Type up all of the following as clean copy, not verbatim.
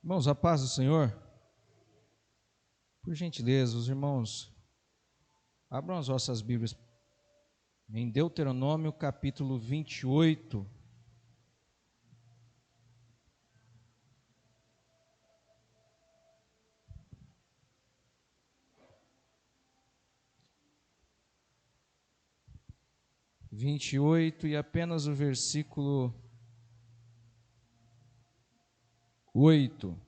Irmãos, a paz do Senhor. Por gentileza, os irmãos, abram as vossas Bíblias em Deuteronômio capítulo 28. E apenas o versículo 8.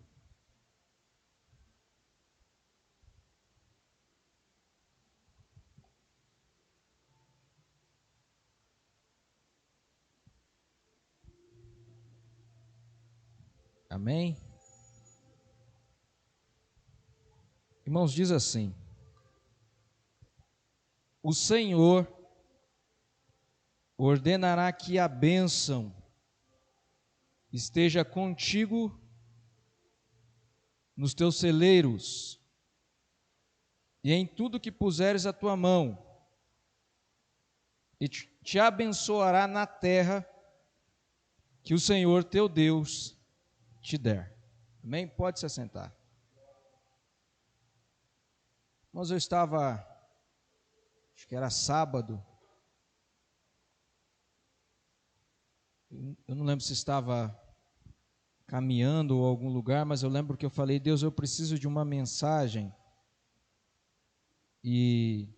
Amém? Irmãos, diz assim: o Senhor ordenará que a bênção esteja contigo nos teus celeiros e em tudo que puseres a tua mão, e te abençoará na terra que o Senhor teu Deus te der. Amém? Pode se assentar. Mas eu estava, acho que era sábado, eu não lembro se estava caminhando ou algum lugar, mas eu lembro que eu falei: Deus, eu preciso de uma mensagem. E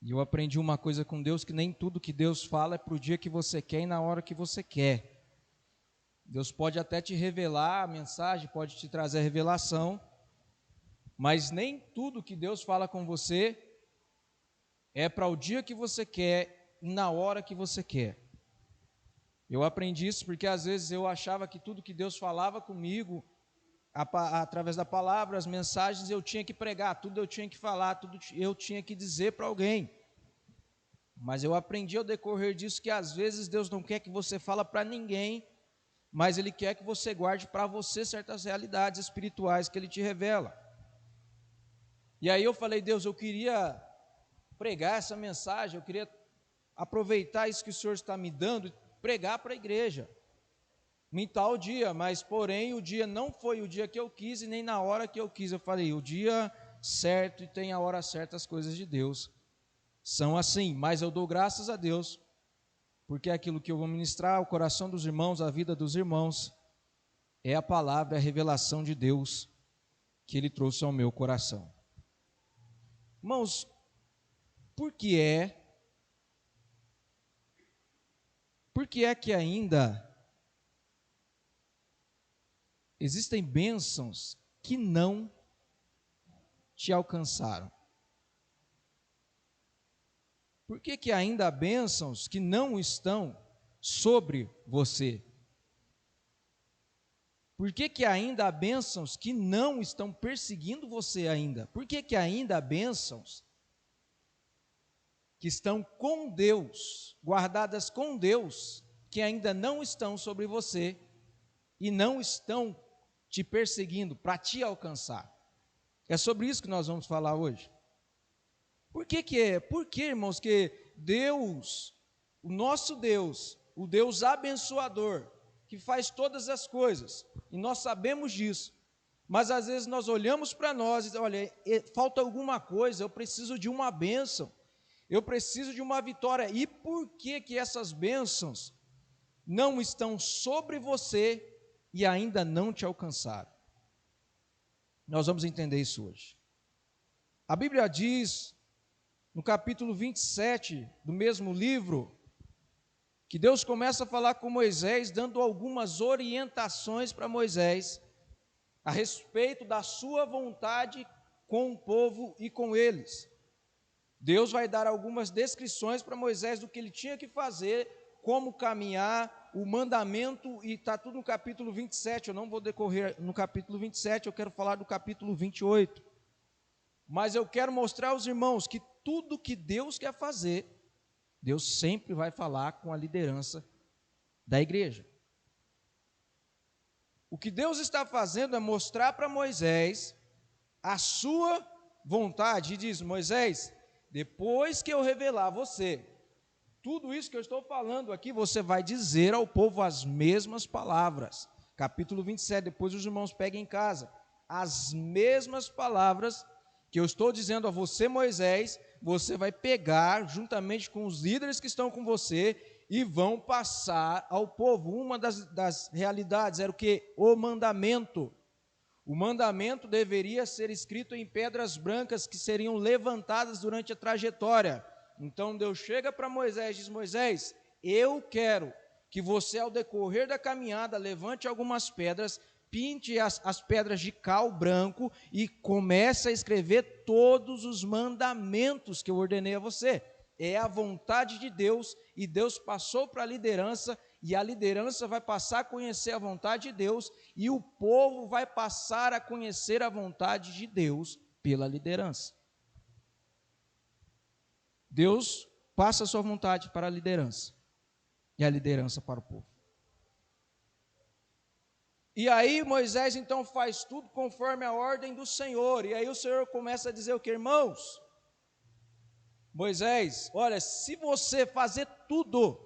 eu aprendi uma coisa com Deus, que nem tudo que Deus fala é para o dia que você quer e na hora que você quer. Deus pode até te revelar a mensagem, pode te trazer a revelação, mas nem tudo que Deus fala com você é para o dia que você quer e na hora que você quer. Eu aprendi isso porque às vezes eu achava que tudo que Deus falava comigo, através da palavra, as mensagens, eu tinha que pregar, tudo eu tinha que falar, tudo eu tinha que dizer para alguém. Mas eu aprendi ao decorrer disso que às vezes Deus não quer que você fale para ninguém, mas Ele quer que você guarde para você certas realidades espirituais que Ele te revela. E aí eu falei: Deus, eu queria pregar essa mensagem, eu queria aproveitar isso que o Senhor está me dando e pregar para a igreja em tal dia, mas porém o dia não foi o dia que eu quis e nem na hora que eu quis. Eu falei: o dia certo e tem a hora certa, as coisas de Deus são assim. Mas eu dou graças a Deus, porque aquilo que eu vou ministrar ao coração dos irmãos, à vida dos irmãos, é a palavra, a revelação de Deus que Ele trouxe ao meu coração. Irmãos, por que é que ainda existem bênçãos que não te alcançaram? Por que ainda há bênçãos que não estão sobre você? Por que ainda há bênçãos que não estão perseguindo você ainda? Por que ainda há bênçãos que estão com Deus, guardadas com Deus, que ainda não estão sobre você e não estão te perseguindo para te alcançar? É sobre isso que nós vamos falar hoje. Por que, irmãos, que Deus, o nosso Deus, o Deus abençoador, que faz todas as coisas, e nós sabemos disso, mas às vezes nós olhamos para nós e dizemos: olha, falta alguma coisa, eu preciso de uma bênção, eu preciso de uma vitória. E por que essas bênçãos não estão sobre você e ainda não te alcançaram? Nós vamos entender isso hoje. A Bíblia diz, no capítulo 27 do mesmo livro, que Deus começa a falar com Moisés, dando algumas orientações para Moisés a respeito da sua vontade com o povo e com eles. Deus vai dar algumas descrições para Moisés do que ele tinha que fazer, como caminhar, o mandamento, e está tudo no capítulo 27, eu não vou decorrer no capítulo 27, eu quero falar do capítulo 28. Mas eu quero mostrar aos irmãos que tudo que Deus quer fazer, Deus sempre vai falar com a liderança da igreja. O que Deus está fazendo é mostrar para Moisés a sua vontade, e diz: Moisés, depois que eu revelar a você tudo isso que eu estou falando aqui, você vai dizer ao povo as mesmas palavras, capítulo 27, depois os irmãos peguem em casa. As mesmas palavras que eu estou dizendo a você, Moisés, você vai pegar juntamente com os líderes que estão com você e vão passar ao povo. Uma das realidades era o que? O mandamento. O mandamento deveria ser escrito em pedras brancas que seriam levantadas durante a trajetória. Então Deus chega para Moisés e diz: Moisés, eu quero que você, ao decorrer da caminhada, levante algumas pedras, pinte as pedras de cal branco e comece a escrever todos os mandamentos que eu ordenei a você. É a vontade de Deus, e Deus passou para a liderança, e a liderança vai passar a conhecer a vontade de Deus, e o povo vai passar a conhecer a vontade de Deus pela liderança. Deus passa a sua vontade para a liderança, e a liderança para o povo. E aí Moisés então faz tudo conforme a ordem do Senhor, e aí o Senhor começa a dizer o que, irmãos? Moisés, olha, se você fazer tudo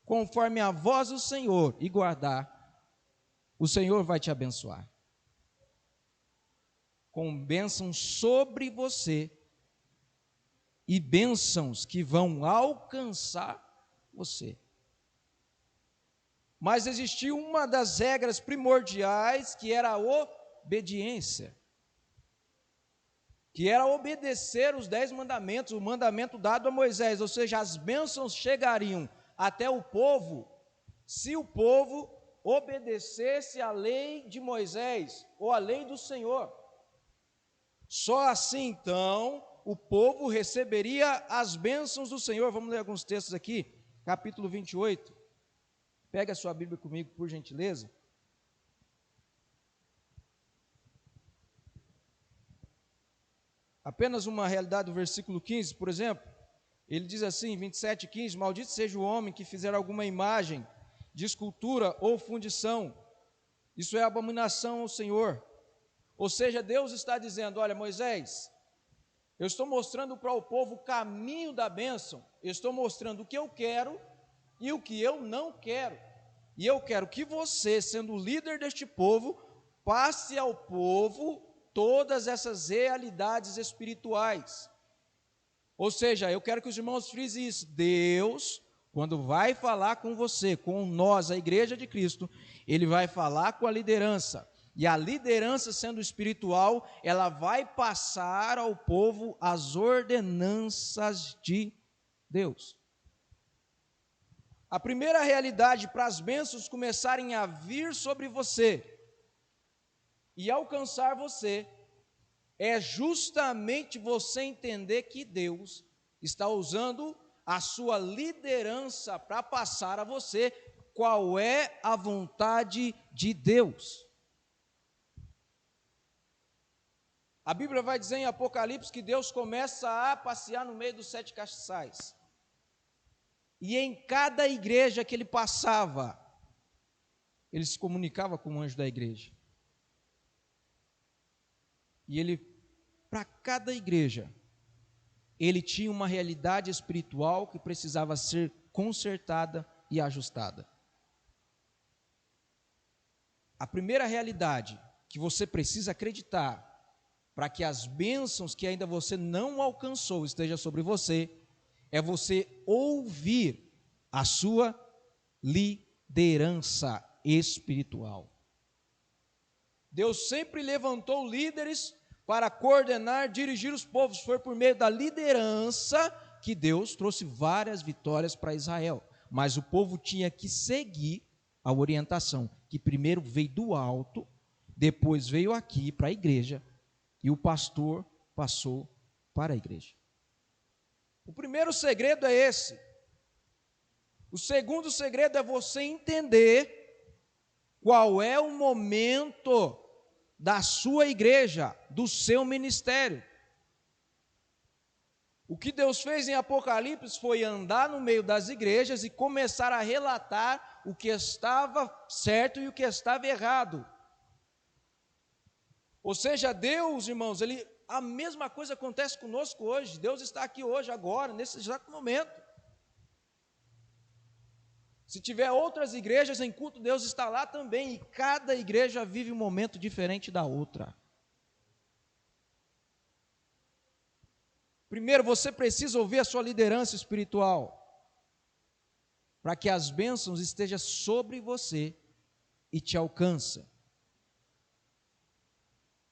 conforme a voz do Senhor e guardar, o Senhor vai te abençoar, com bênçãos sobre você, e bênçãos que vão alcançar você. Mas existia uma das regras primordiais, que era a obediência, que era obedecer os 10 mandamentos, o mandamento dado a Moisés, ou seja, as bênçãos chegariam até o povo, se o povo obedecesse a lei de Moisés, ou a lei do Senhor. Só assim, então, o povo receberia as bênçãos do Senhor. Vamos ler alguns textos aqui, capítulo 28, pega a sua Bíblia comigo, por gentileza. Apenas uma realidade do versículo 15, por exemplo, ele diz assim, 27:15, maldito seja o homem que fizer alguma imagem de escultura ou fundição, isso é abominação ao Senhor. Ou seja, Deus está dizendo, olha Moisés, eu estou mostrando para o povo o caminho da bênção, eu estou mostrando o que eu quero e o que eu não quero, e eu quero que você, sendo o líder deste povo, passe ao povo todas essas realidades espirituais. Ou seja, eu quero que os irmãos frisem isso, Deus, quando vai falar com você, com nós, a igreja de Cristo, Ele vai falar com a liderança, e a liderança sendo espiritual, ela vai passar ao povo as ordenanças de Deus. A primeira realidade para as bênçãos começarem a vir sobre você e alcançar você, é justamente você entender que Deus está usando a sua liderança para passar a você qual é a vontade de Deus. A Bíblia vai dizer em Apocalipse que Deus começa a passear no meio dos 7 castiçais. E em cada igreja que ele passava, ele se comunicava com o anjo da igreja. E ele, para cada igreja, ele tinha uma realidade espiritual que precisava ser consertada e ajustada. A primeira realidade que você precisa acreditar para que as bênçãos que ainda você não alcançou estejam sobre você, é você ouvir a sua liderança espiritual. Deus sempre levantou líderes para coordenar, dirigir os povos. Foi por meio da liderança que Deus trouxe várias vitórias para Israel. Mas o povo tinha que seguir a orientação, que primeiro veio do alto, depois veio aqui para a igreja, e o pastor passou para a igreja. O primeiro segredo é esse. O segundo segredo é você entender qual é o momento da sua igreja, do seu ministério. O que Deus fez em Apocalipse foi andar no meio das igrejas e começar a relatar o que estava certo e o que estava errado. Ou seja, Deus, irmãos, a mesma coisa acontece conosco hoje. Deus está aqui hoje, agora, nesse exato momento. Se tiver outras igrejas em culto, Deus está lá também, e cada igreja vive um momento diferente da outra. Primeiro, você precisa ouvir a sua liderança espiritual, para que as bênçãos estejam sobre você e te alcancem.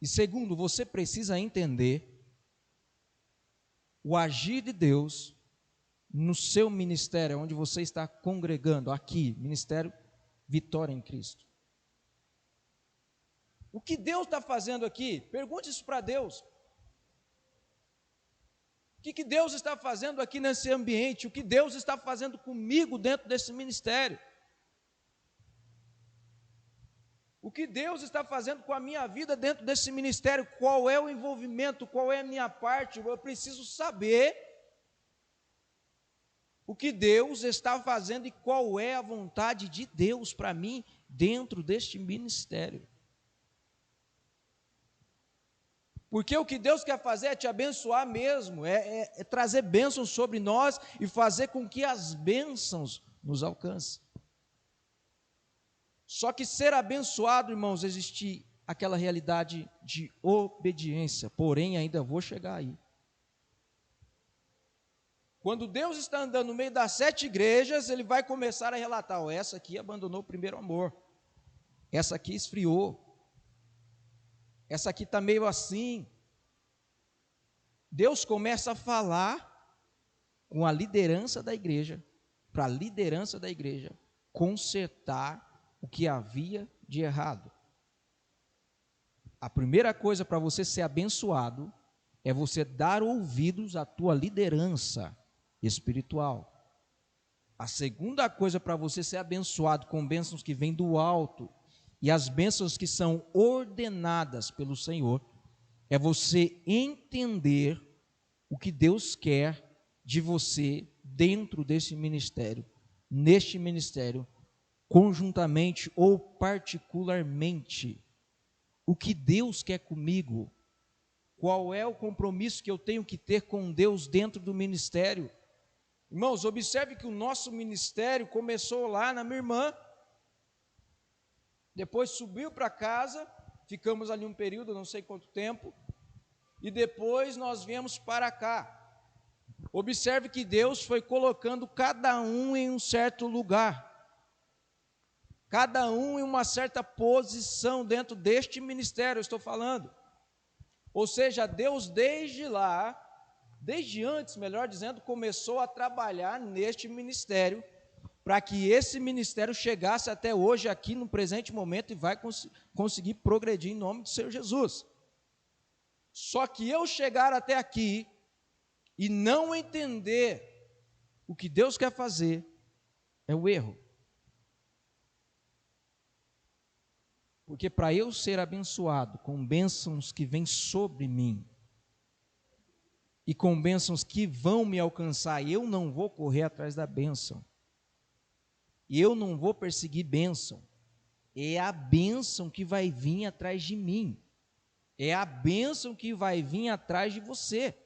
E segundo, você precisa entender o agir de Deus no seu ministério, onde você está congregando, aqui, Ministério Vitória em Cristo. O que Deus está fazendo aqui? Pergunte isso para Deus. O que Deus está fazendo aqui nesse ambiente? O que Deus está fazendo comigo dentro desse ministério? O que Deus está fazendo com a minha vida dentro desse ministério? Qual é o envolvimento? Qual é a minha parte? Eu preciso saber o que Deus está fazendo e qual é a vontade de Deus para mim dentro deste ministério. Porque o que Deus quer fazer é te abençoar mesmo, é trazer bênçãos sobre nós e fazer com que as bênçãos nos alcancem. Só que ser abençoado, irmãos, existe aquela realidade de obediência, porém ainda vou chegar aí. Quando Deus está andando no meio das 7 igrejas, Ele vai começar a relatar, essa aqui abandonou o primeiro amor, essa aqui esfriou, essa aqui está meio assim. Deus começa a falar com a liderança da igreja, para a liderança da igreja consertar o que havia de errado. A primeira coisa para você ser abençoado é você dar ouvidos à tua liderança espiritual. A segunda coisa para você ser abençoado com bênçãos que vêm do alto e as bênçãos que são ordenadas pelo Senhor é você entender o que Deus quer de você dentro desse ministério, neste ministério, conjuntamente ou particularmente. O que Deus quer comigo? Qual é o compromisso que eu tenho que ter com Deus dentro do ministério? Irmãos, observe que o nosso ministério começou lá na minha irmã, depois subiu para casa, ficamos ali um período, não sei quanto tempo, e depois nós viemos para cá. Observe que Deus foi colocando cada um em um certo lugar, cada um em uma certa posição dentro deste ministério, eu estou falando. Ou seja, Deus desde lá, desde antes, melhor dizendo, começou a trabalhar neste ministério, para que esse ministério chegasse até hoje, aqui no presente momento, e vai conseguir progredir em nome do Senhor Jesus. Só que eu chegar até aqui e não entender o que Deus quer fazer, é o erro. Porque para eu ser abençoado com bênçãos que vêm sobre mim, e com bênçãos que vão me alcançar, eu não vou correr atrás da bênção, e eu não vou perseguir bênção, é a bênção que vai vir atrás de mim, é a bênção que vai vir atrás de você,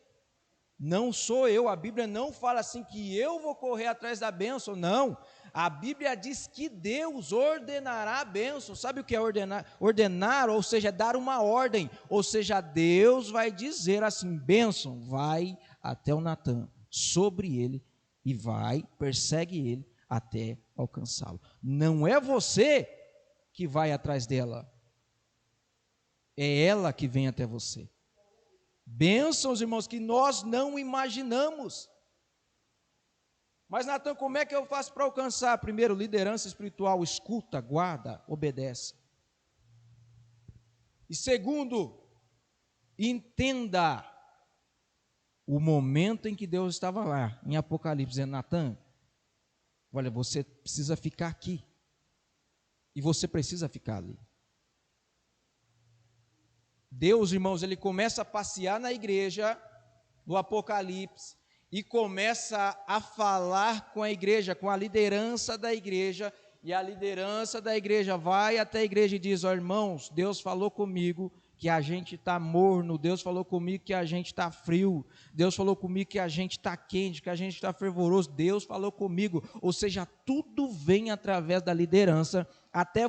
não sou eu. A Bíblia não fala assim que eu vou correr atrás da bênção, não. A Bíblia diz que Deus ordenará a bênção. Sabe o que é ordenar? Ordenar, ou seja, dar uma ordem, ou seja, Deus vai dizer assim, bênção, vai até o Natan, sobre ele, e vai, persegue ele, até alcançá-lo. Não é você que vai atrás dela, é ela que vem até você. Bênçãos, irmãos, que nós não imaginamos. Mas, Natan, como é que eu faço para alcançar? Primeiro, liderança espiritual, escuta, guarda, obedece. E segundo, entenda o momento em que Deus estava lá, em Apocalipse, dizendo, Natan, olha, você precisa ficar aqui, e você precisa ficar ali. Deus, irmãos, Ele começa a passear na igreja, no Apocalipse, e começa a falar com a igreja, com a liderança da igreja, e a liderança da igreja vai até a igreja e diz, ó irmãos, Deus falou comigo, que a gente está morno, Deus falou comigo que a gente está frio, Deus falou comigo que a gente está quente, que a gente está fervoroso, Deus falou comigo, ou seja, tudo vem através da liderança, até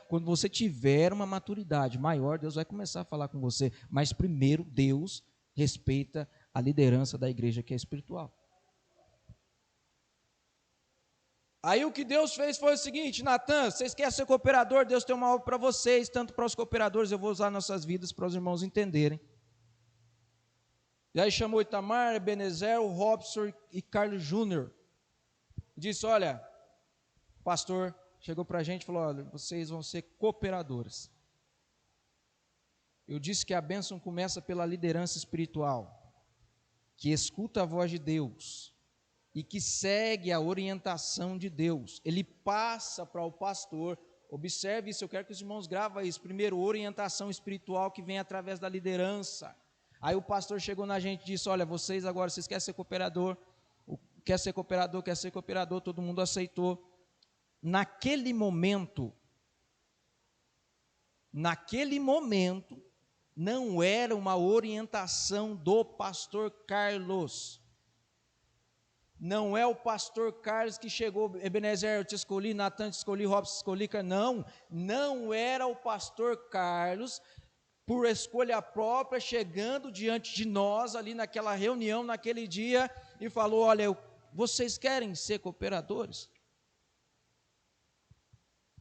quando você tiver uma maturidade maior, Deus vai começar a falar com você, mas primeiro Deus respeita a liderança da igreja que é espiritual. Aí o que Deus fez foi o seguinte: Natan, vocês querem ser cooperador? Deus tem uma obra para vocês, tanto para os cooperadores, eu vou usar nossas vidas para os irmãos entenderem. E aí chamou Itamar, Ebenezer, o Robson e Carlos Júnior. Disse: olha, o pastor chegou para a gente e falou: olha, vocês vão ser cooperadores. Eu disse que a bênção começa pela liderança espiritual, que escuta a voz de Deus e que segue a orientação de Deus. Ele passa para o pastor. Observe isso, eu quero que os irmãos gravem isso. Primeiro, orientação espiritual que vem através da liderança. Aí o pastor chegou na gente e disse: olha, vocês querem ser cooperador? Quer ser cooperador, todo mundo aceitou. Naquele momento, não era uma orientação do pastor Carlos. Não é o pastor Carlos que chegou: Ebenezer, eu te escolhi, Natan, te escolhi, Robson, te escolhi. Não era o pastor Carlos, por escolha própria, chegando diante de nós, ali naquela reunião, naquele dia, e falou: olha, vocês querem ser cooperadores?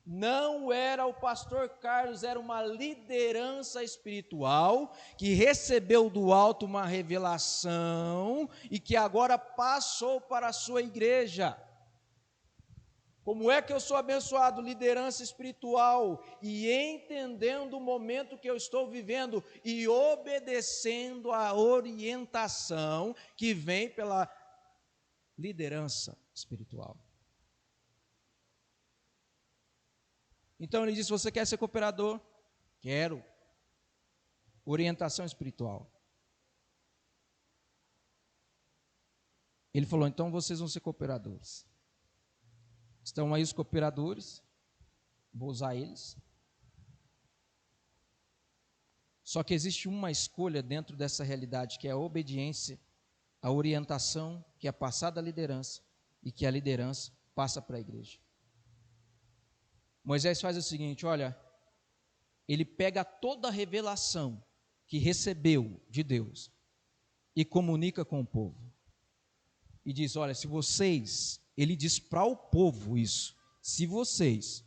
Não era o pastor Carlos, era uma liderança espiritual que recebeu do alto uma revelação e que agora passou para a sua igreja. Como é que eu sou abençoado? Liderança espiritual, e entendendo o momento que eu estou vivendo e obedecendo a orientação que vem pela liderança espiritual. Então ele disse: você quer ser cooperador? Quero. Orientação espiritual. Ele falou: então vocês vão ser cooperadores. Estão aí os cooperadores, vou usar eles. Só que existe uma escolha dentro dessa realidade, que é a obediência, a orientação que é passada à liderança e que a liderança passa para a igreja. Moisés faz o seguinte: olha, ele pega toda a revelação que recebeu de Deus e comunica com o povo. E diz: olha, se vocês, ele diz para o povo isso, se vocês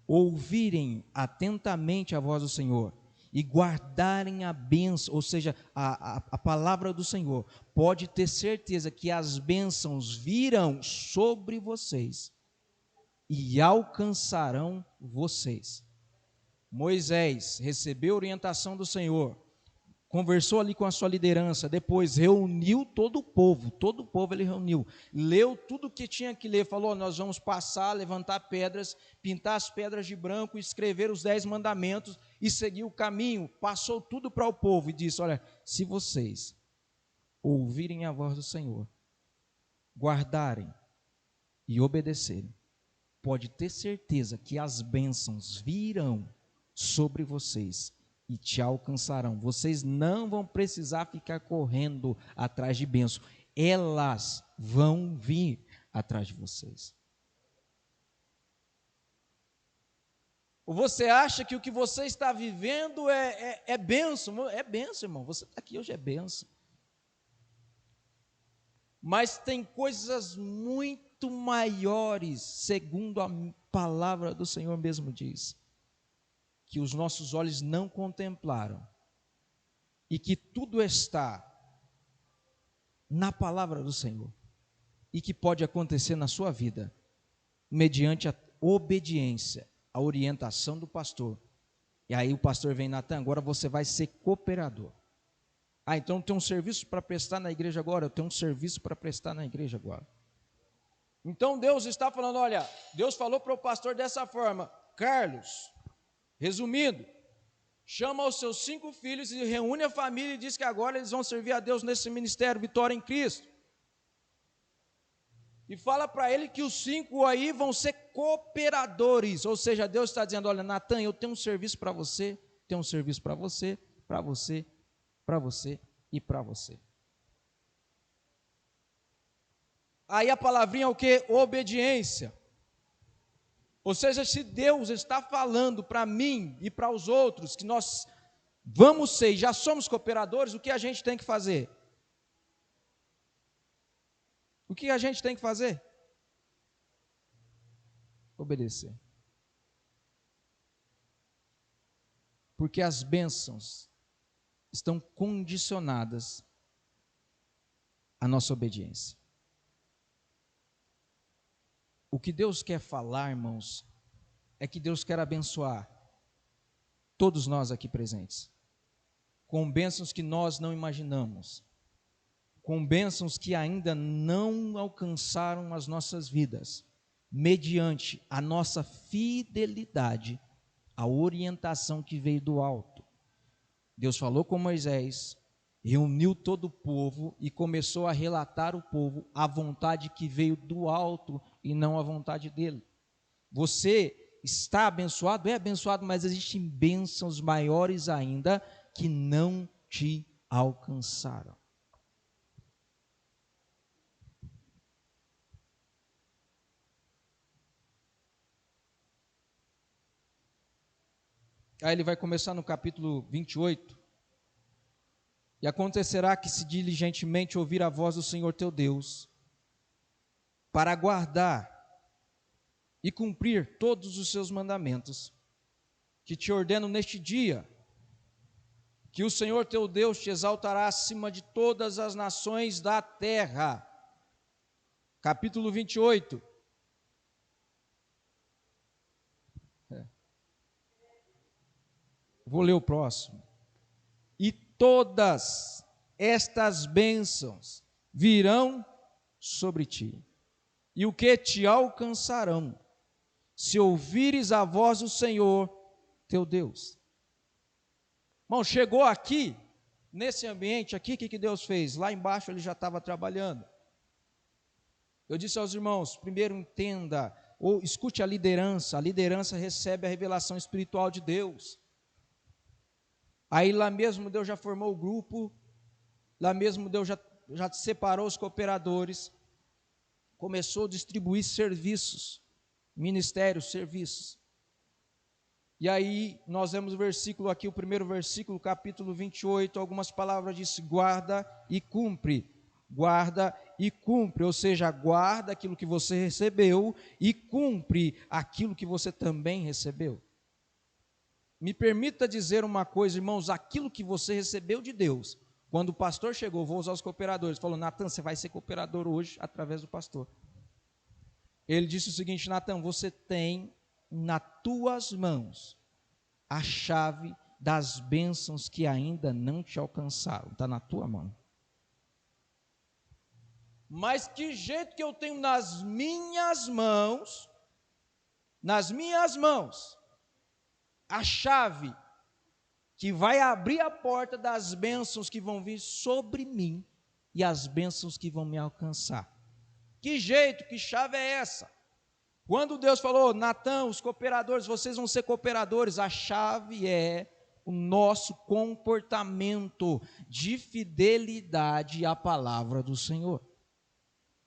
ouvirem atentamente a voz do Senhor e guardarem a bênção, ou seja, a palavra do Senhor, pode ter certeza que as bênçãos virão sobre vocês e alcançarão vocês. Moisés recebeu orientação do Senhor, conversou ali com a sua liderança, depois reuniu todo o povo ele reuniu, leu tudo o que tinha que ler, falou: nós vamos passar, levantar pedras, pintar as pedras de branco, escrever os 10 mandamentos e seguir o caminho, passou tudo para o povo e disse: olha, se vocês ouvirem a voz do Senhor, guardarem e obedecerem, pode ter certeza que as bênçãos virão sobre vocês e te alcançarão. Vocês não vão precisar ficar correndo atrás de bênçãos, elas vão vir atrás de vocês. Ou você acha que o que você está vivendo é bênção? É bênção, irmão. Você está aqui hoje, é bênção. Mas tem coisas muito maiores, segundo a palavra do Senhor mesmo diz, que os nossos olhos não contemplaram, e que tudo está na palavra do Senhor, e que pode acontecer na sua vida, mediante a obediência, a orientação do pastor. E aí o pastor vem: Natan, agora você vai ser cooperador. Ah, então tem um serviço para prestar na igreja agora? Eu tenho um serviço para prestar na igreja agora. Então Deus está falando: olha, Deus falou para o pastor dessa forma: Carlos, resumindo, chama os seus 5 filhos e reúne a família e diz que agora eles vão servir a Deus nesse ministério Vitória em Cristo. E fala para ele que os 5 aí vão ser cooperadores, ou seja, Deus está dizendo: olha, Natan, eu tenho um serviço para você, ter um serviço para você, para você, para você e para você. Aí a palavrinha é o quê? Obediência. Ou seja, se Deus está falando para mim e para os outros que nós vamos ser, já somos cooperadores, o que a gente tem que fazer? O que a gente tem que fazer? Obedecer. Porque as bênçãos estão condicionadas à nossa obediência. O que Deus quer falar, irmãos, é que Deus quer abençoar todos nós aqui presentes, com bênçãos que nós não imaginamos, com bênçãos que ainda não alcançaram as nossas vidas, mediante a nossa fidelidade à orientação que veio do alto. Deus falou com Moisés, reuniu todo o povo e começou a relatar ao povo a vontade que veio do alto e não a vontade dele. Você está abençoado? É abençoado, mas existem bênçãos maiores ainda que não te alcançaram. Aí ele vai começar no capítulo 28. E acontecerá que, se diligentemente ouvir a voz do Senhor teu Deus, para guardar e cumprir todos os seus mandamentos, que te ordeno neste dia, que o Senhor teu Deus te exaltará acima de todas as nações da terra. Capítulo 28. Vou ler o próximo. E todas estas bênçãos virão sobre ti, e o que te alcançarão, se ouvires a voz do Senhor teu Deus. Irmão, chegou aqui, nesse ambiente aqui, o que Deus fez? Lá embaixo ele já estava trabalhando. Eu disse aos irmãos, primeiro entenda, ou escute a liderança recebe a revelação espiritual de Deus. Aí lá mesmo Deus já formou o grupo, lá mesmo Deus já separou os cooperadores, começou a distribuir serviços, ministérios, serviços. E aí nós vemos o versículo aqui, o primeiro versículo, capítulo 28, algumas palavras diz, guarda e cumpre, ou seja, guarda aquilo que você recebeu e cumpre aquilo que você também recebeu. Me permita dizer uma coisa, irmãos, aquilo que você recebeu de Deus, quando o pastor chegou, vou usar os cooperadores, falou, Natan, você vai ser cooperador hoje através do pastor. Ele disse o seguinte, Natan, você tem nas tuas mãos a chave das bênçãos que ainda não te alcançaram, está na tua mão. Mas que jeito que eu tenho nas minhas mãos, a chave que vai abrir a porta das bênçãos que vão vir sobre mim e as bênçãos que vão me alcançar. Que jeito, que chave é essa? Quando Deus falou, Natan, os cooperadores, vocês vão ser cooperadores, a chave é o nosso comportamento de fidelidade à palavra do Senhor.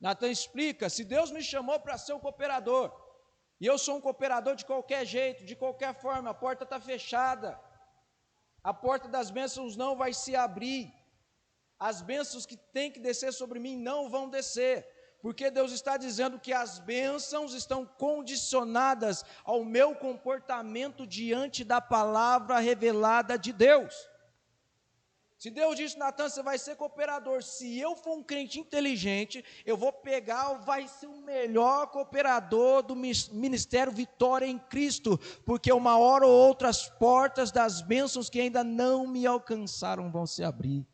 Natan explica, se Deus me chamou para ser um cooperador, e eu sou um cooperador de qualquer jeito, de qualquer forma, a porta está fechada, a porta das bênçãos não vai se abrir, as bênçãos que têm que descer sobre mim não vão descer, porque Deus está dizendo que as bênçãos estão condicionadas ao meu comportamento diante da palavra revelada de Deus. Se Deus disse, Natan, você vai ser cooperador, se eu for um crente inteligente, eu vou pegar, vai ser o melhor cooperador do Ministério Vitória em Cristo, porque uma hora ou outra as portas das bênçãos que ainda não me alcançaram vão se abrir.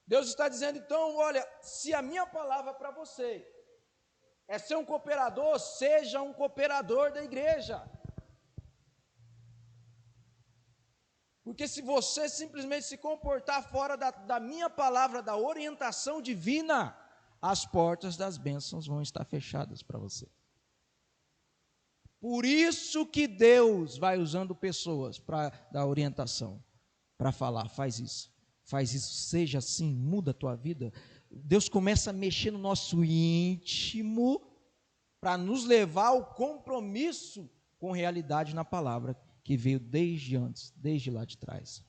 Deus está dizendo, então, olha, se a minha palavra para você é ser um cooperador, seja um cooperador da igreja. Porque se você simplesmente se comportar fora da minha palavra, da orientação divina, as portas das bênçãos vão estar fechadas para você. Por isso que Deus vai usando pessoas para dar orientação, para falar, faz isso, seja assim, muda a tua vida. Deus começa a mexer no nosso íntimo para nos levar ao compromisso com realidade na palavra que veio desde antes, desde lá de trás.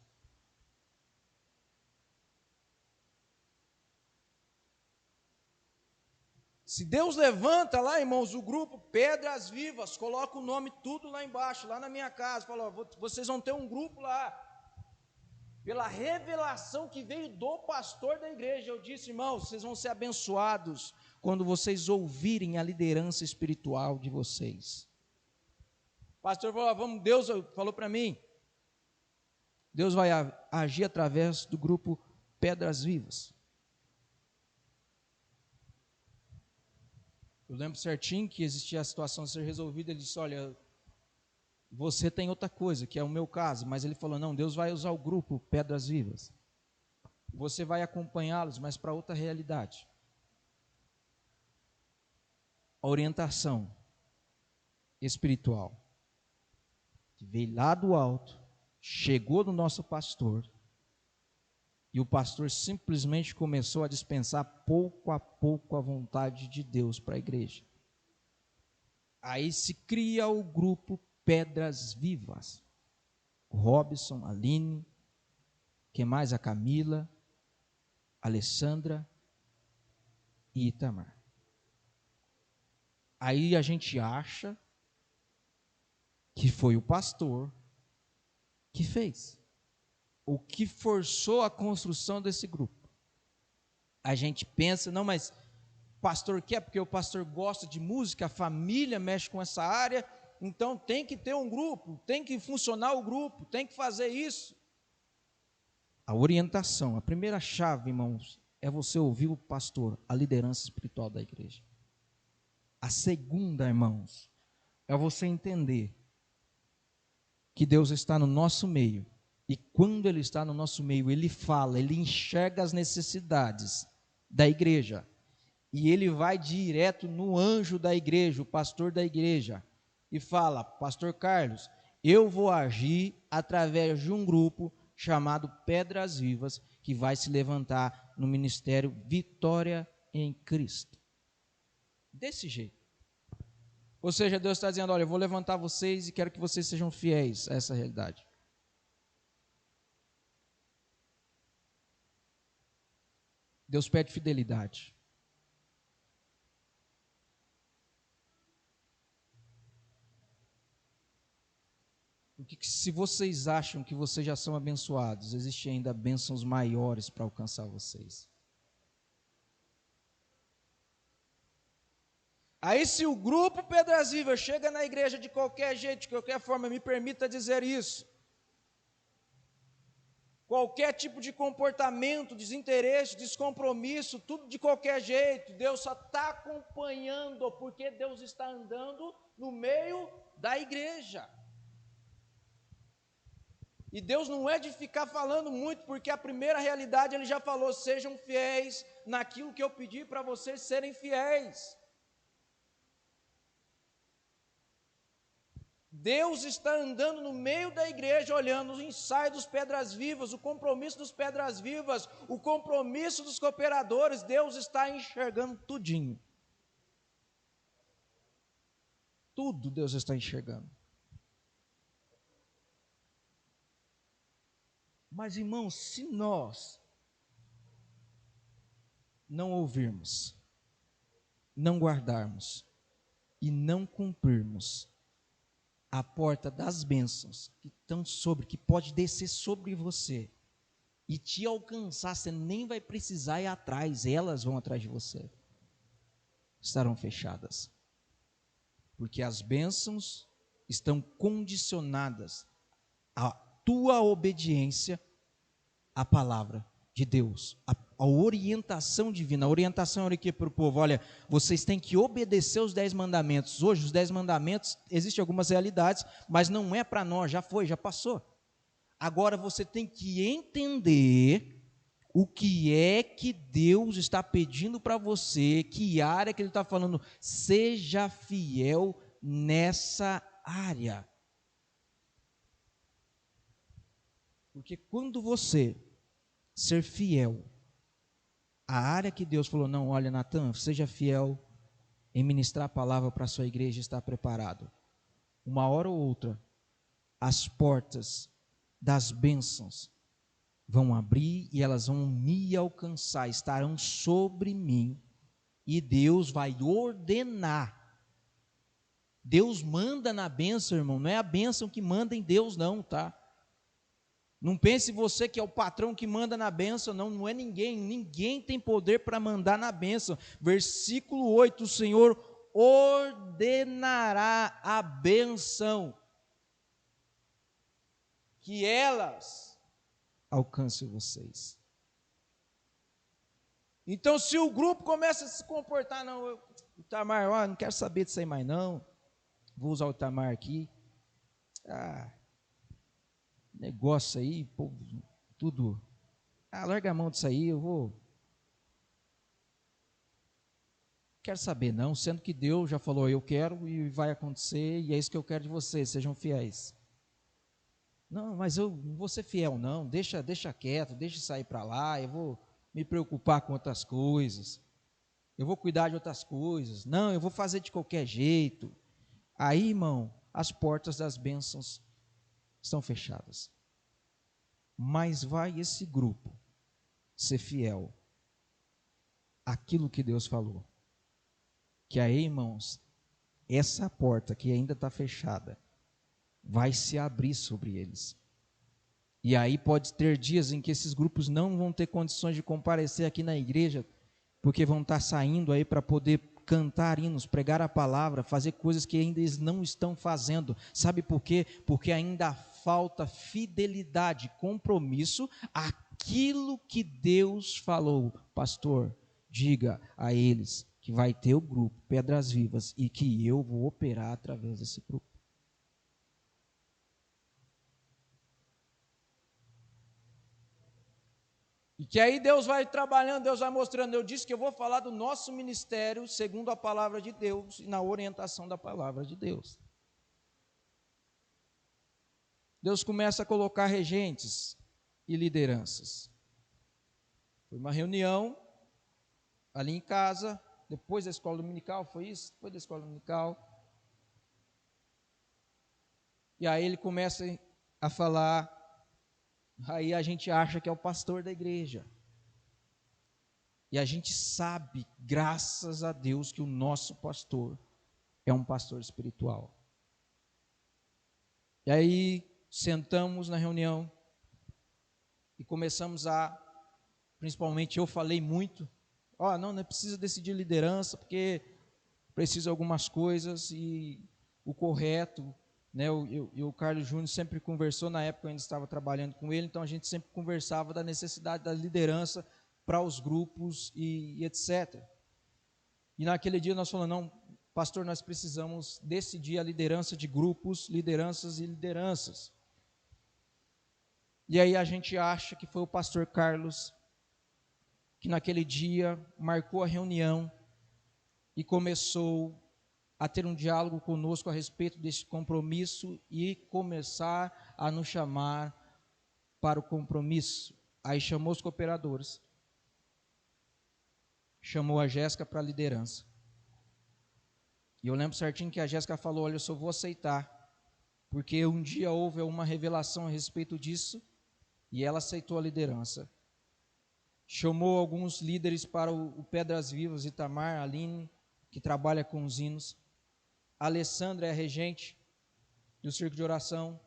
Se Deus levanta lá, irmãos, o grupo Pedras Vivas, coloca o nome tudo lá embaixo, lá na minha casa, fala, vocês vão ter um grupo lá, pela revelação que veio do pastor da igreja. Eu disse, irmãos, vocês vão ser abençoados quando vocês ouvirem a liderança espiritual de vocês. O pastor falou, Deus falou para mim, Deus vai agir através do grupo Pedras Vivas. Eu lembro certinho que existia a situação a ser resolvida. Ele disse, olha, você tem outra coisa, que é o meu caso. Mas ele falou, não, Deus vai usar o grupo Pedras Vivas. Você vai acompanhá-los, mas para outra realidade. A orientação espiritual, que veio lá do alto, chegou no nosso pastor, e o pastor simplesmente começou a dispensar pouco a pouco a vontade de Deus para a igreja. Aí se cria o grupo Pedras Vivas. O Robson, a Aline, quem mais? A Camila, a Alessandra e Itamar. Aí a gente acha que foi o pastor que fez. O que forçou a construção desse grupo. A gente pensa, não, mas o pastor quer, porque o pastor gosta de música, a família mexe com essa área, então tem que ter um grupo, tem que funcionar o grupo, tem que fazer isso. A orientação, a primeira chave, irmãos, é você ouvir o pastor, a liderança espiritual da igreja. A segunda, irmãos, é você entender que Deus está no nosso meio. E quando Ele está no nosso meio, Ele fala, Ele enxerga as necessidades da igreja. E Ele vai direto no anjo da igreja, o pastor da igreja, e fala, pastor Carlos, eu vou agir através de um grupo chamado Pedras Vivas, que vai se levantar no ministério Vitória em Cristo. Desse jeito. Ou seja, Deus está dizendo, olha, eu vou levantar vocês e quero que vocês sejam fiéis a essa realidade. Deus pede fidelidade. Porque se vocês acham que vocês já são abençoados, existem ainda bênçãos maiores para alcançar vocês. Aí se o grupo Pedras Vivas chega na igreja de qualquer jeito, de qualquer forma, me permita dizer isso, qualquer tipo de comportamento, desinteresse, descompromisso, tudo de qualquer jeito, Deus só está acompanhando, porque Deus está andando no meio da igreja. E Deus não é de ficar falando muito, porque a primeira realidade Ele já falou, sejam fiéis naquilo que eu pedi para vocês serem fiéis. Deus está andando no meio da igreja, olhando o ensaio dos Pedras Vivas, o compromisso dos Pedras Vivas, o compromisso dos cooperadores. Deus está enxergando tudinho. Tudo Deus está enxergando. Mas, irmãos, se nós não ouvirmos, não guardarmos e não cumprirmos a porta das bênçãos que estão sobre, que pode descer sobre você e te alcançar, você nem vai precisar ir atrás, elas vão atrás de você, estarão fechadas, porque as bênçãos estão condicionadas à tua obediência à palavra de Deus, a orientação divina. A orientação era o que para o povo? Olha, vocês têm que obedecer os 10 mandamentos. Hoje os 10 mandamentos, existem algumas realidades, mas não é para nós, já foi, já passou. Agora você tem que entender o que é que Deus está pedindo para você, que área que Ele está falando, seja fiel nessa área. Porque quando você ser fiel à área que Deus falou, não, olha, Natan, seja fiel em ministrar a palavra para a sua igreja, estar preparado. Uma hora ou outra, as portas das bênçãos vão abrir e elas vão me alcançar, estarão sobre mim, e Deus vai ordenar. Deus manda na bênção, irmão, não é a bênção que manda em Deus não, tá? Não pense você que é o patrão que manda na bênção, não, não é ninguém tem poder para mandar na bênção. Versículo 8, o Senhor ordenará a bênção, que elas alcancem vocês. Então, se o grupo começa a se comportar, não, o Itamar, não quero saber disso aí mais não, vou usar o Itamar aqui, negócio aí, pô, tudo, larga a mão disso aí, quero saber não, sendo que Deus já falou, eu quero e vai acontecer, e é isso que eu quero de vocês, sejam fiéis. Não, mas eu não vou ser fiel não, deixa quieto, deixa sair para lá, eu vou me preocupar com outras coisas, eu vou cuidar de outras coisas, não, eu vou fazer de qualquer jeito. Aí, irmão, as portas das bênçãos estão fechadas. Mas vai esse grupo ser fiel àquilo que Deus falou. Que aí, irmãos, essa porta que ainda está fechada vai se abrir sobre eles. E aí pode ter dias em que esses grupos não vão ter condições de comparecer aqui na igreja, porque vão estar saindo aí para poder cantar hinos, pregar a palavra, fazer coisas que ainda eles não estão fazendo. Sabe por quê? Porque ainda falta fidelidade, compromisso, aquilo que Deus falou. Pastor, diga a eles que vai ter o grupo Pedras Vivas e que eu vou operar através desse grupo. E que aí Deus vai trabalhando, Deus vai mostrando. Eu disse que eu vou falar do nosso ministério segundo a palavra de Deus e na orientação da palavra de Deus. Deus começa a colocar regentes e lideranças. Foi uma reunião ali em casa, depois da escola dominical, foi isso? Depois da escola dominical. E aí ele começa a falar, aí a gente acha que é o pastor da igreja. E a gente sabe, graças a Deus, que o nosso pastor é um pastor espiritual. E aí sentamos na reunião e começamos principalmente eu falei muito, não precisa decidir liderança, porque precisa de algumas coisas e o correto, né, o Carlos Júnior sempre conversou, na época eu ainda estava trabalhando com ele, então a gente sempre conversava da necessidade da liderança para os grupos e etc. E naquele dia nós falamos, não, pastor, nós precisamos decidir a liderança de grupos, lideranças e lideranças. E aí a gente acha que foi o pastor Carlos que naquele dia marcou a reunião e começou a ter um diálogo conosco a respeito desse compromisso e começar a nos chamar para o compromisso. Aí chamou os cooperadores, chamou a Jéssica para a liderança. E eu lembro certinho que a Jéssica falou, olha, eu só vou aceitar, porque um dia houve uma revelação a respeito disso, e ela aceitou a liderança. Chamou alguns líderes para o Pedras Vivas, Itamar, a Aline, que trabalha com os hinos. A Alessandra é a regente do Circo de Oração,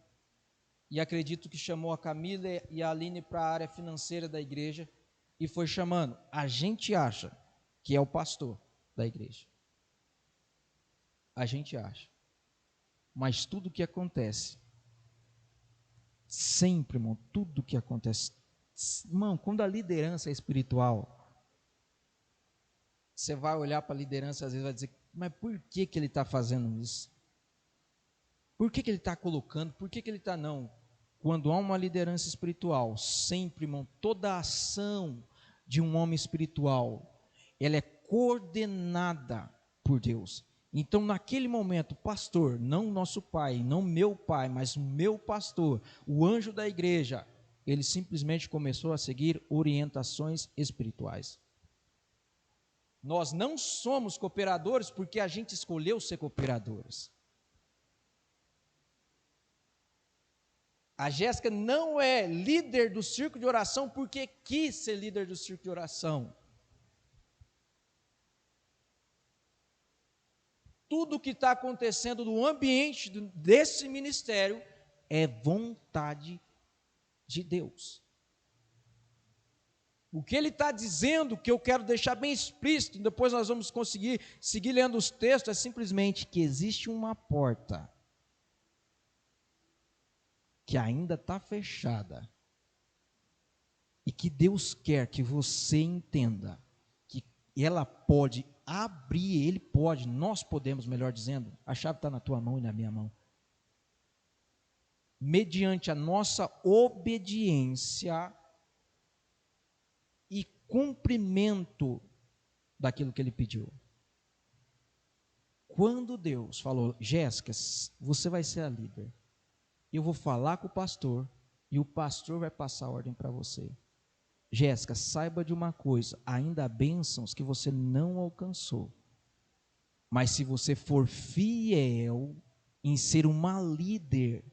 e acredito que chamou a Camila e a Aline para a área financeira da igreja, e foi chamando. A gente acha que é o pastor da igreja. A gente acha. Mas tudo que acontece, sempre, irmão, tudo que acontece, irmão, quando a liderança é espiritual, você vai olhar para a liderança, às vezes vai dizer, mas por que ele está fazendo isso? Por que ele está colocando? Por que ele está não? Quando há uma liderança espiritual, sempre, irmão, toda a ação de um homem espiritual, ela é coordenada por Deus. Então, naquele momento, o pastor, não nosso pai, não meu pai, mas meu pastor, o anjo da igreja, ele simplesmente começou a seguir orientações espirituais. Nós não somos cooperadores porque a gente escolheu ser cooperadores. A Jéssica não é líder do círculo de oração porque quis ser líder do círculo de oração. Tudo que está acontecendo no ambiente desse ministério é vontade de Deus. O que ele está dizendo, que eu quero deixar bem explícito, depois nós vamos conseguir seguir lendo os textos, é simplesmente que existe uma porta que ainda está fechada e que Deus quer que você entenda que ela pode abrir, ele pode, nós podemos, melhor dizendo, a chave está na tua mão e na minha mão, mediante a nossa obediência e cumprimento daquilo que ele pediu. Quando Deus falou, Jéssica, você vai ser a líder, eu vou falar com o pastor e o pastor vai passar a ordem para você. Jéssica, saiba de uma coisa, ainda há bênçãos que você não alcançou, mas se você for fiel em ser uma líder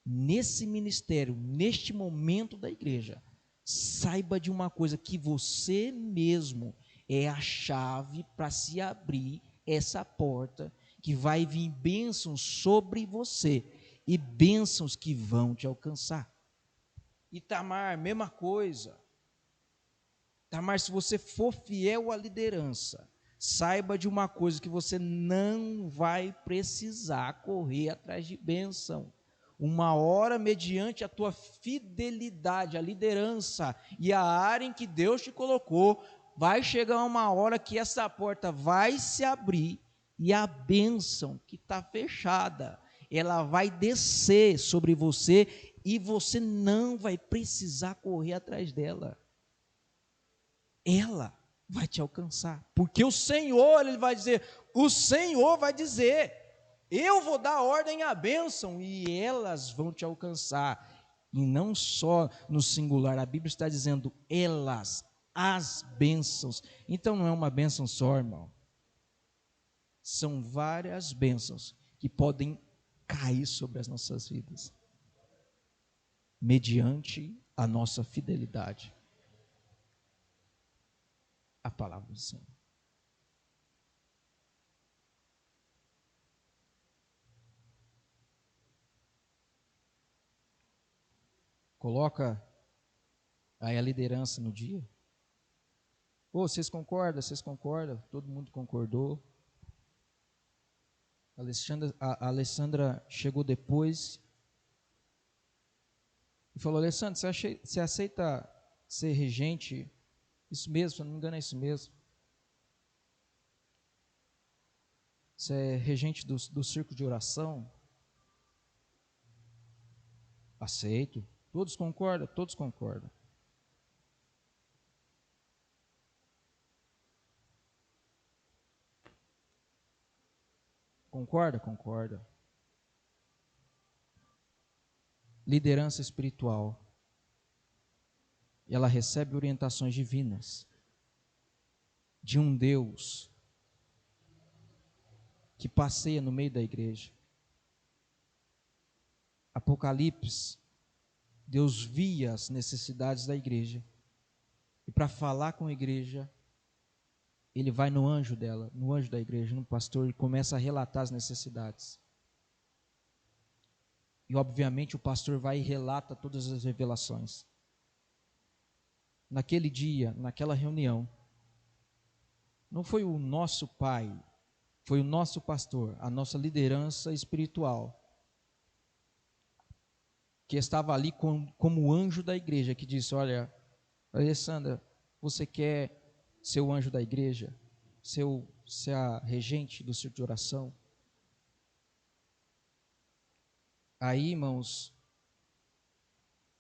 nesse ministério, neste momento da igreja, saiba de uma coisa, que você mesmo é a chave para se abrir essa porta, que vai vir bênçãos sobre você, e bênçãos que vão te alcançar. Itamar, mesma coisa. Itamar, se você for fiel à liderança, saiba de uma coisa, que você não vai precisar correr atrás de bênção. Uma hora, mediante a tua fidelidade à liderança e à área em que Deus te colocou, vai chegar uma hora que essa porta vai se abrir e a bênção que está fechada, ela vai descer sobre você e você não vai precisar correr atrás dela. Ela vai te alcançar, porque o Senhor, ele vai dizer, o Senhor vai dizer, eu vou dar ordem à bênção e elas vão te alcançar. E não só no singular, a Bíblia está dizendo elas, as bênçãos. Então não é uma bênção só, irmão. São várias bênçãos que podem cair sobre as nossas vidas, mediante a nossa fidelidade à palavra do Senhor. Coloca aí a liderança no dia. Ô, vocês concordam? Vocês concordam? Todo mundo concordou. A Alessandra chegou depois e falou, Alessandra, você aceita ser regente? Isso mesmo, se eu não me engano é isso mesmo. Você é regente do círculo de oração? Aceito. Todos concordam? Todos concordam. Concorda? Concorda. Liderança espiritual. Ela recebe orientações divinas de um Deus que passeia no meio da igreja. Apocalipse, Deus via as necessidades da igreja, e para falar com a igreja, ele vai no anjo dela, no anjo da igreja, no pastor, e começa a relatar as necessidades. E obviamente o pastor vai e relata todas as revelações. Naquele dia, naquela reunião, não foi o nosso pai, foi o nosso pastor, a nossa liderança espiritual, que estava ali como anjo da igreja, que disse, olha, Alessandra, você quer ser o anjo da igreja? Ser a regente do círculo de oração? Aí, irmãos,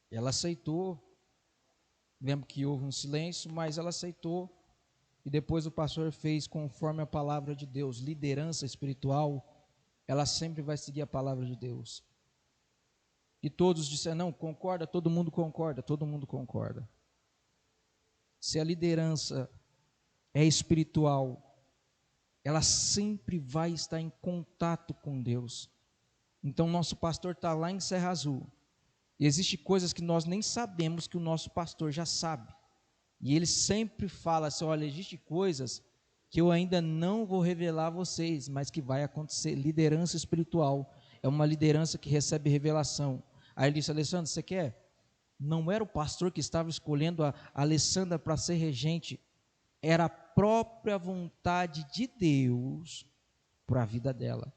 ela aceitou. Lembro que houve um silêncio, mas ela aceitou. e depois o pastor fez conforme a palavra de Deus. Liderança espiritual, ela sempre vai seguir a palavra de Deus. E todos disseram, não, concorda, todo mundo concorda, todo mundo concorda. Se a liderança é espiritual, ela sempre vai estar em contato com Deus. Então, nosso pastor está lá em Serra Azul. E existem coisas que nós nem sabemos que o nosso pastor já sabe. E ele sempre fala assim, olha, existem coisas que eu ainda não vou revelar a vocês, mas que vai acontecer. Liderança espiritual é uma liderança que recebe revelação. Aí ele disse, Alessandro, você quer? Não era o pastor que estava escolhendo a Alessandra para ser regente, era a própria vontade de Deus para a vida dela.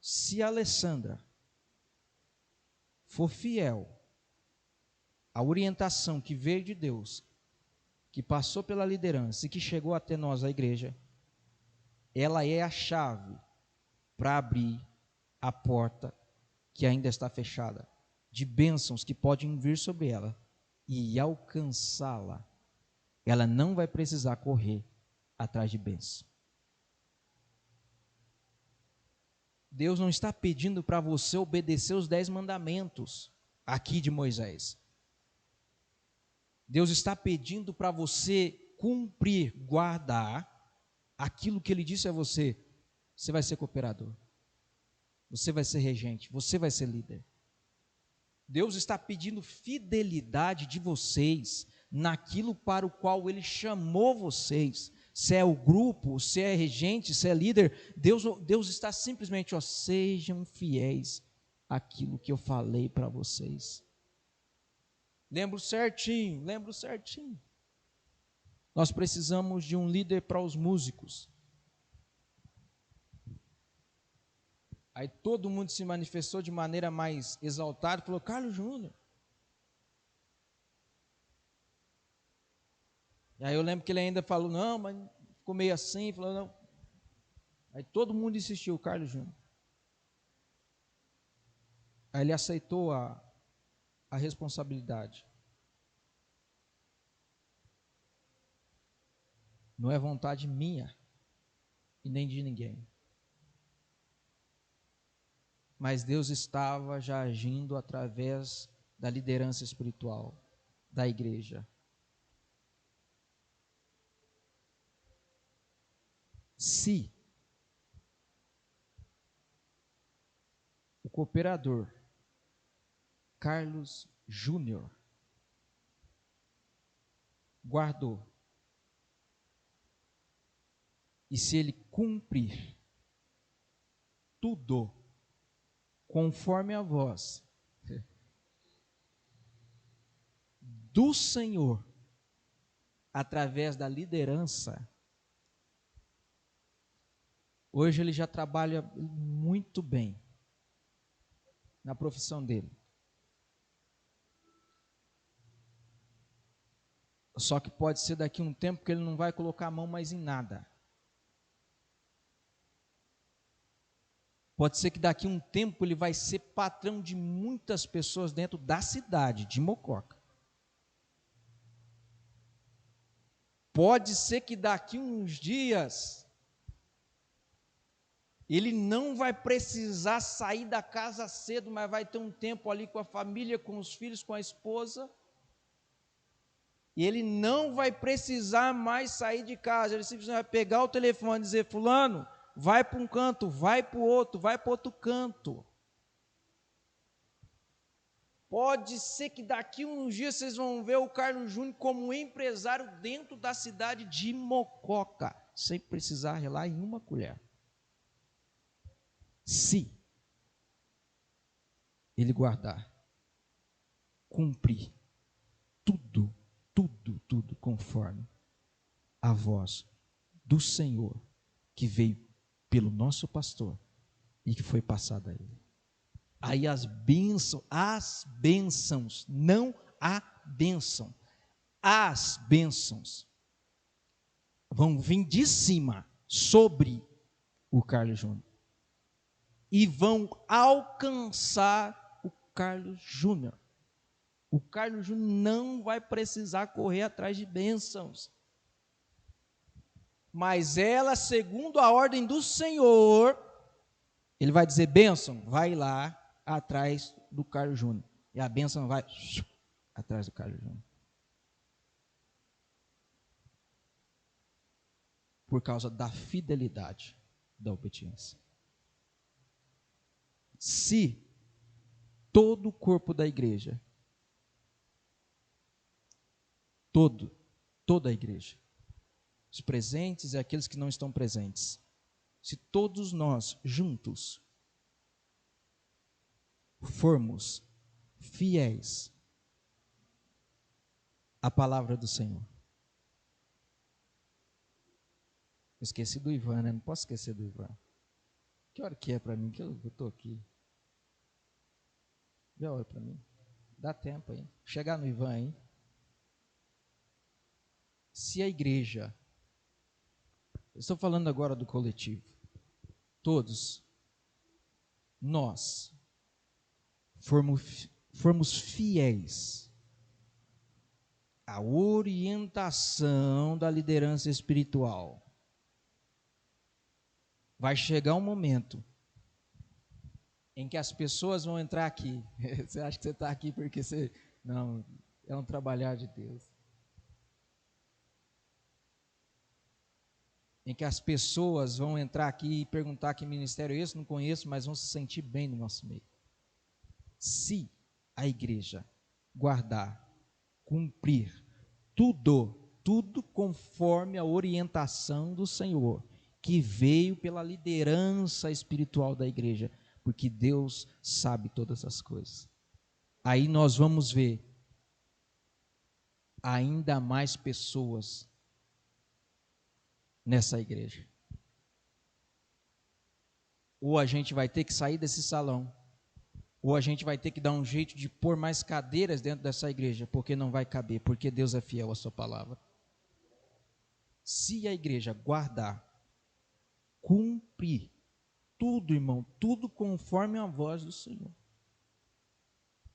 Se a Alessandra for fiel à orientação que veio de Deus, que passou pela liderança e que chegou até nós, a igreja, ela é a chave para abrir a porta que ainda está fechada, de bênçãos que podem vir sobre ela e alcançá-la. Ela não vai precisar correr atrás de bênçãos. Deus não está pedindo para você obedecer os 10 mandamentos aqui de Moisés. Deus está pedindo para você cumprir, guardar aquilo que Ele disse a você. Você vai ser cooperador, você vai ser regente, você vai ser líder. Deus está pedindo fidelidade de vocês naquilo para o qual Ele chamou vocês. Se é o grupo, se é regente, se é líder, Deus está simplesmente, ó, sejam fiéis àquilo que eu falei para vocês. Lembro certinho. Nós precisamos de um líder para os músicos. Aí todo mundo se manifestou de maneira mais exaltada, falou, Carlos Júnior. E aí eu lembro que ele ainda falou, não, mas ficou meio assim, falou, não. Aí todo mundo insistiu, Carlos Júnior. Aí ele aceitou a responsabilidade. Não é vontade minha e nem de ninguém. Mas Deus estava já agindo através da liderança espiritual da igreja. Se o cooperador Carlos Júnior guardou, e se ele cumprir tudo conforme a voz do Senhor, através da liderança, hoje ele já trabalha muito bem na profissão dele. Só que pode ser daqui a um tempo que ele não vai colocar a mão mais em nada. Pode ser que daqui a um tempo ele vai ser patrão de muitas pessoas dentro da cidade de Mococa. Pode ser que daqui a uns dias ele não vai precisar sair da casa cedo, mas vai ter um tempo ali com a família, com os filhos, com a esposa. E ele não vai precisar mais sair de casa. Ele simplesmente vai pegar o telefone e dizer, fulano, vai para um canto, vai para o outro, vai para outro canto. Pode ser que daqui a uns dias vocês vão ver o Carlos Júnior como empresário dentro da cidade de Mococa, sem precisar relar em uma colher. Se ele guardar, cumprir tudo conforme a voz do Senhor que veio pelo nosso pastor e que foi passada a ele. Aí as bênçãos, não a bênção, as bênçãos vão vir de cima sobre o Carlos Júnior e vão alcançar o Carlos Júnior. O Carlos Júnior não vai precisar correr atrás de bênçãos. Mas ela, segundo a ordem do Senhor, ele vai dizer: bênção, vai lá atrás do Carlos Júnior. E a bênção vai atrás do Carlos Júnior. Por causa da fidelidade, da obediência. Se todo o corpo da igreja, toda a igreja, os presentes e aqueles que não estão presentes, se todos nós juntos formos fiéis à palavra do Senhor. Esqueci do Ivan, né? Não posso esquecer do Ivan. Que hora que é para mim? Que eu estou aqui. Vê a hora para mim. Dá tempo aí. Chegar no Ivan aí. Se a igreja, eu estou falando agora do coletivo, todos nós formos fiéis à orientação da liderança espiritual, vai chegar um momento em que as pessoas vão entrar aqui. Você acha que você está aqui porque você... Não, é um trabalhar de Deus. Em que as pessoas vão entrar aqui e perguntar que ministério é esse, não conheço, mas vão se sentir bem no nosso meio. Se a igreja guardar, cumprir tudo conforme a orientação do Senhor, que veio pela liderança espiritual da igreja, porque Deus sabe todas as coisas. Aí nós vamos ver ainda mais pessoas nessa igreja. Ou a gente vai ter que sair desse salão, ou a gente vai ter que dar um jeito de pôr mais cadeiras dentro dessa igreja, porque não vai caber, porque Deus é fiel à sua palavra. Se a igreja guardar, cumprir tudo, irmão, tudo conforme a voz do Senhor.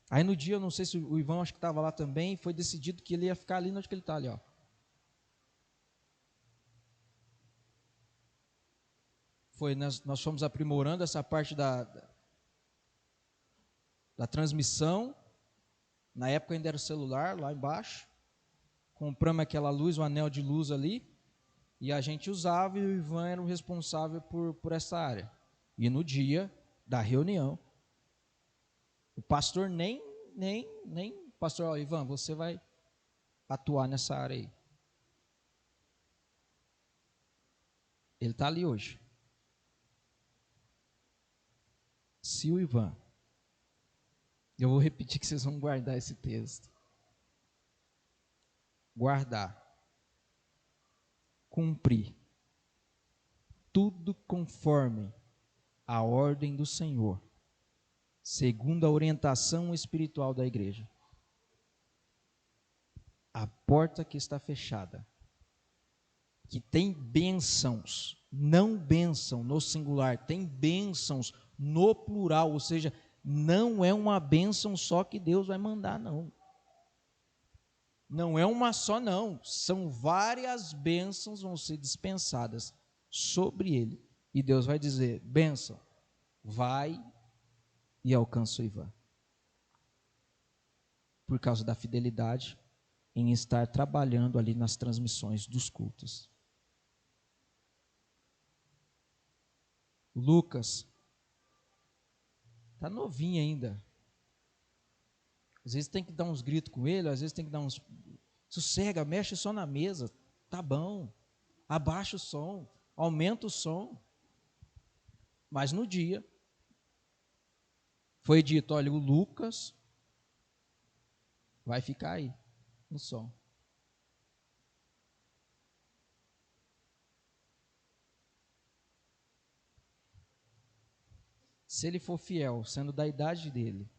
Aí no dia, eu não sei se o Ivan, acho que estava lá também, foi decidido que ele ia ficar ali onde que ele está ali, ó. Nós fomos aprimorando essa parte da transmissão. Na época ainda era o celular, lá embaixo. Compramos aquela luz, o anel de luz ali, e a gente usava, e o Ivan era o responsável por essa área. E no dia da reunião, o pastor pastor, ó, Ivan, você vai atuar nessa área aí. Ele está ali hoje. Se o Ivan, eu vou repetir que vocês vão guardar esse texto. Guardar, cumprir, tudo conforme a ordem do Senhor, segundo a orientação espiritual da igreja. A porta que está fechada, que tem bênçãos, não bênção no singular, tem bênçãos no plural, ou seja, não é uma bênção só que Deus vai mandar, não. Não é uma só, não. São várias bênçãos vão ser dispensadas sobre ele. E Deus vai dizer: bênção, vai e alcança o Ivan. Por causa da fidelidade em estar trabalhando ali nas transmissões dos cultos. Lucas está novinho ainda. Às vezes tem que dar uns gritos com ele, às vezes tem que dar uns... Sossega, mexe só na mesa, tá bom. Abaixa o som, aumenta o som. Mas no dia, foi dito, olha, o Lucas vai ficar aí, no som. Se ele for fiel, sendo da idade dele,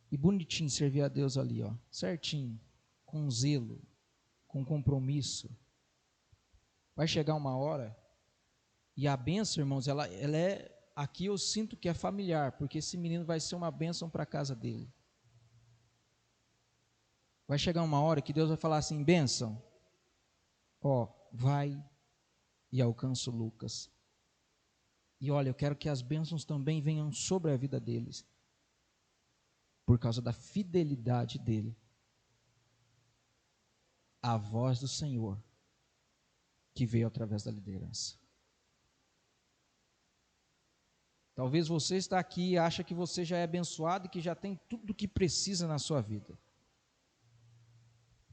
e bonitinho servir a Deus ali, ó, certinho, com zelo, com compromisso, vai chegar uma hora, e a bênção, irmãos, ela é aqui eu sinto que é familiar, porque esse menino vai ser uma bênção para a casa dele. Vai chegar uma hora que Deus vai falar assim, bênção, ó, vai e alcança o Lucas. E olha, eu quero que as bênçãos também venham sobre a vida deles, por causa da fidelidade dele. A voz do Senhor que veio através da liderança. Talvez você está aqui e acha que você já é abençoado e que já tem tudo o que precisa na sua vida.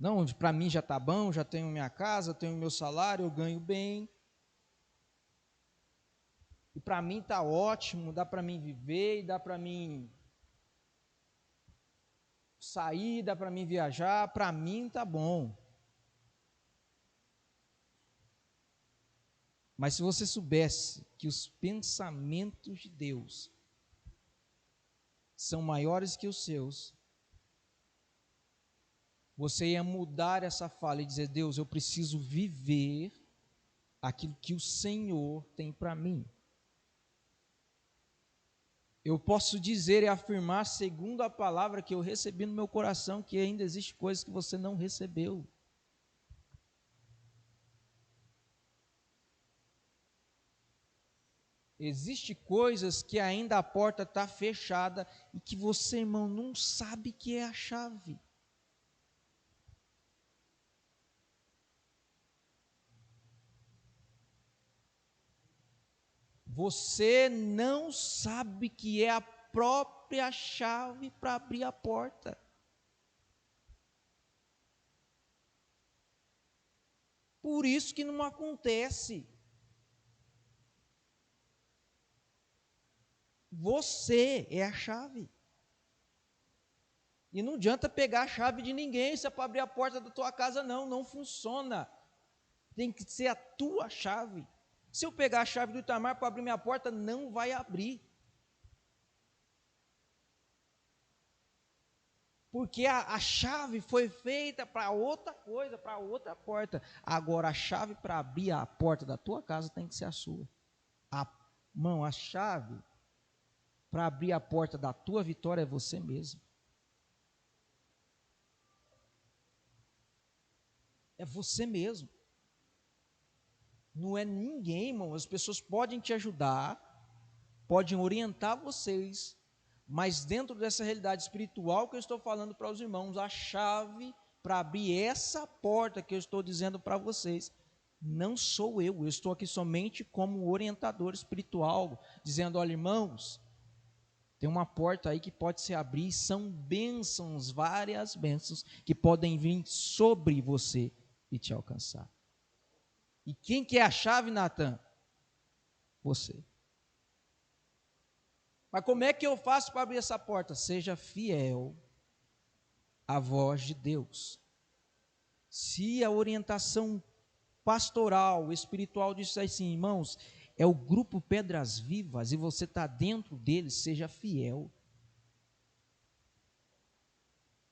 Não, para mim já está bom, já tenho minha casa, tenho meu salário, eu ganho bem. E para mim está ótimo, dá para mim viver, dá para mim sair, dá para mim viajar, para mim está bom. Mas se você soubesse que os pensamentos de Deus são maiores que os seus, você ia mudar essa fala e dizer, Deus, eu preciso viver aquilo que o Senhor tem para mim. Eu posso dizer e afirmar, segundo a palavra que eu recebi no meu coração, que ainda existe coisas que você não recebeu. Existem coisas que ainda a porta está fechada e que você, irmão, não sabe que é a chave. Você não sabe que é a própria chave para abrir a porta. Por isso que não acontece. Você é a chave. E não adianta pegar a chave de ninguém, isso é para abrir a porta da tua casa, não funciona. Tem que ser a tua chave. Se eu pegar a chave do Itamar para abrir minha porta, não vai abrir. Porque a chave foi feita para outra coisa, para outra porta. Agora, a chave para abrir a porta da tua casa tem que ser a sua. A chave para abrir a porta da tua vitória é você mesmo. É você mesmo. Não é ninguém, irmão. As pessoas podem te ajudar, podem orientar vocês, mas dentro dessa realidade espiritual que eu estou falando para os irmãos, a chave para abrir essa porta que eu estou dizendo para vocês, não sou eu estou aqui somente como orientador espiritual, dizendo, olha, irmãos, tem uma porta aí que pode se abrir, são bênçãos, várias bênçãos que podem vir sobre você e te alcançar. E quem que é a chave, Natan? Você. Mas como é que eu faço para abrir essa porta? Seja fiel à voz de Deus. Se a orientação pastoral, espiritual diz assim, irmãos, é o grupo Pedras Vivas e você está dentro dele, seja fiel.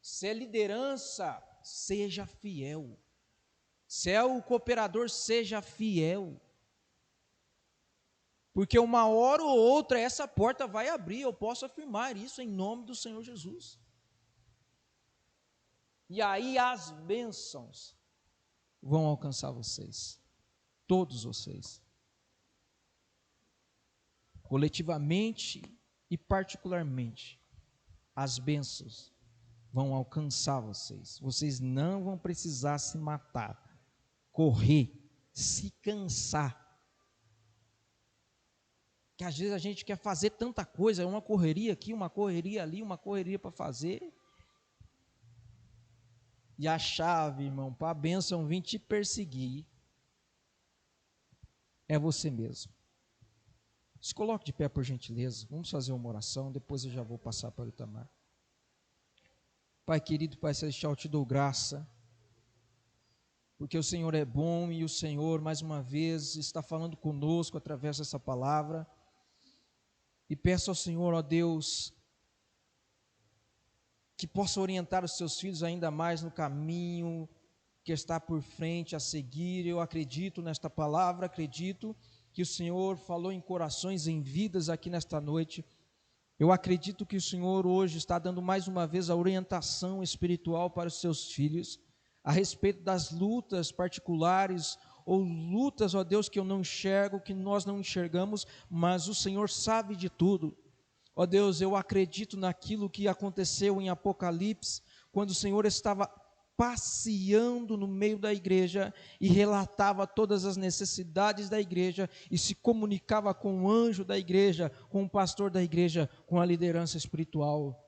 Se é liderança, seja fiel. Se é o cooperador, seja fiel. Porque uma hora ou outra essa porta vai abrir, eu posso afirmar isso em nome do Senhor Jesus. E aí as bênçãos vão alcançar vocês, todos vocês. Coletivamente e particularmente, as bênçãos vão alcançar vocês. Vocês não vão precisar se matar, correr, se cansar. Que às vezes a gente quer fazer tanta coisa, uma correria aqui, uma correria ali, uma correria para fazer. E a chave, irmão, para a bênção vir te perseguir, é você mesmo. Se coloque de pé, por gentileza. Vamos fazer uma oração, depois eu já vou passar para o Itamar. Pai querido, Pai celestial, te dou graça, porque o Senhor é bom e o Senhor, mais uma vez, está falando conosco através dessa palavra. E peço ao Senhor, ó Deus, que possa orientar os seus filhos ainda mais no caminho que está por frente a seguir. Eu acredito nesta palavra, acredito que o Senhor falou em corações, em vidas aqui nesta noite. Eu acredito que o Senhor hoje está dando mais uma vez a orientação espiritual para os seus filhos, a respeito das lutas particulares, ou lutas, ó Deus, que eu não enxergo, que nós não enxergamos, mas o Senhor sabe de tudo. Ó Deus, eu acredito naquilo que aconteceu em Apocalipse, quando o Senhor estava passeando no meio da igreja e relatava todas as necessidades da igreja e se comunicava com o anjo da igreja, com o pastor da igreja, com a liderança espiritual.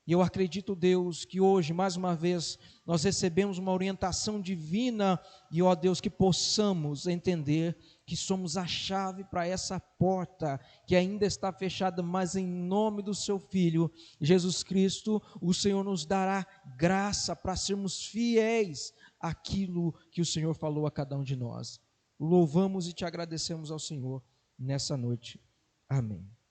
E eu acredito, Deus, que hoje, mais uma vez, nós recebemos uma orientação divina e, ó Deus, que possamos entender que somos a chave para essa porta que ainda está fechada, mas em nome do seu Filho, Jesus Cristo, o Senhor nos dará graça para sermos fiéis àquilo que o Senhor falou a cada um de nós. Louvamos e te agradecemos ao Senhor nessa noite. Amém.